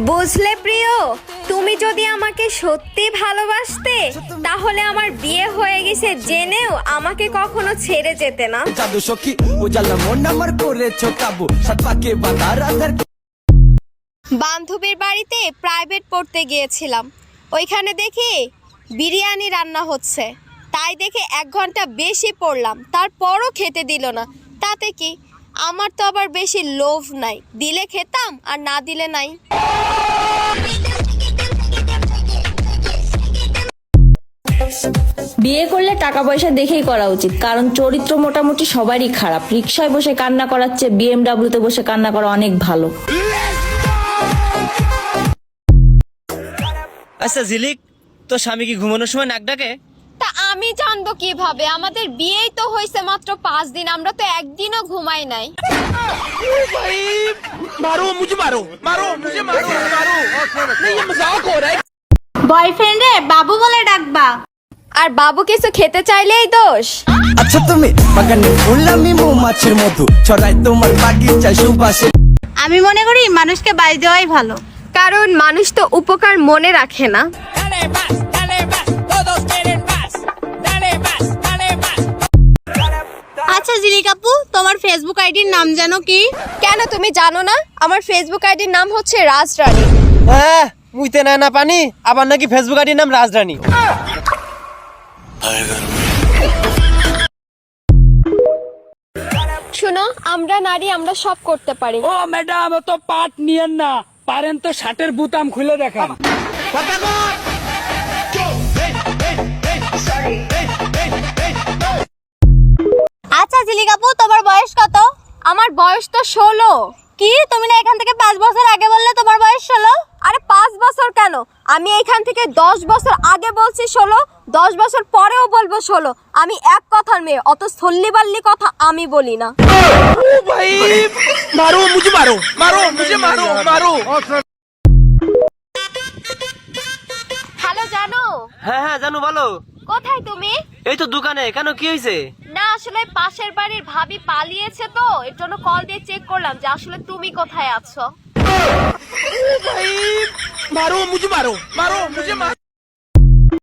বুঝলে প্রিয়, তুমি যদি আমাকে সত্যি ভালোবাসতে তাহলে আমার বিয়ে হয়ে গেছে জেনেও আমাকে কখনো ছেড়ে যেতে না। জাদু সখী উজালা মন আমার করেছো কাবু সাত পাকে বাঁধা রাধার। বান্ধবীর বাড়িতে প্রাইভেট পড়তে গিয়েছিলাম, ওইখানে দেখি বিরিয়ানি রান্না হচ্ছে, তাই দেখে 1 ঘন্টা বেশি পড়লাম, তারপরও খেতে দিল না। তাতে কি, আমার তো আবার বেশি লোভ নাই, দিলে খেতাম আর না দিলে নাই। বিয়ে করলে টাকা পয়সা দেখেই করা উচিত, কারণ চরিত্র মোটামুটি সবারই খারাপ। রিকশায় বসে কান্না করার চেয়ে BMW-তে বসে কান্না করা অনেক ভালো। আচ্ছা ঝিলিক, তো স্বামী কি ঘুমানোর সময় নাক ডাকে? তা আমি জানবো কিভাবে? আমাদের বিয়েই তো হয়েছে মাত্র 5 দিন, আমরা তো একদিনও ঘুমাই নাই। বয়ফ্রেন্ডে বাবু বলে ডাকবা। আর বাবু কিছু খেতে চাইলেই দোষ। আচ্ছা তুমি বাগানে ফুল আমি মৌমাছির মধু ছড়াই তোমার বাগিচায় সুবাসে। আমি মনে করি মানুষকে বাড়ি দেওয়াই ভালো, কারণ মানুষ তো উপকার মনে রাখে না। আচ্ছা জিলিক আপু, তোমার ফেসবুক আইডির নাম জানো কি? কেন, তুমি জানো না? আমার ফেসবুক আইডির নাম হচ্ছে রাজরানী। হ্যাঁ, মুইতে না পানি, আবার নাকি ফেসবুক আইডির নাম রাজরানী। শুনো, আমরা নারী, আমরা সব করতে পারি। ও ম্যাডাম, তো পাট নিয়েন না, পারেন তো শার্টের বুতাম খুলে দেখান। আচ্ছা জিলিক আপু, তোমার বয়স কত? আমার বয়স তো 16। কি, তুমি না এখান থেকে 5 বছর আগে বললে তোমার বয়স 16? আরে 5 বছর কেন, আমি এখান থেকে 10 বছর আগে বলছি 16, 10 বছর পরেও বলবো 16। আমি এক কথার মেয়ে, অত সল্লি বাল্লি কথা আমি বলি না। হ্যালো জানো? হ্যাঁ হ্যাঁ জানো, বলো। কোথায় তুমি? এই তো দোকানে। কেন, কি হয়েছে? না আসলে পাশের বাড়ির ভাবি পালিয়েছে, তো এর জন্য কল দিয়ে চেক করলাম যে আসলে তুমি কোথায় আছো।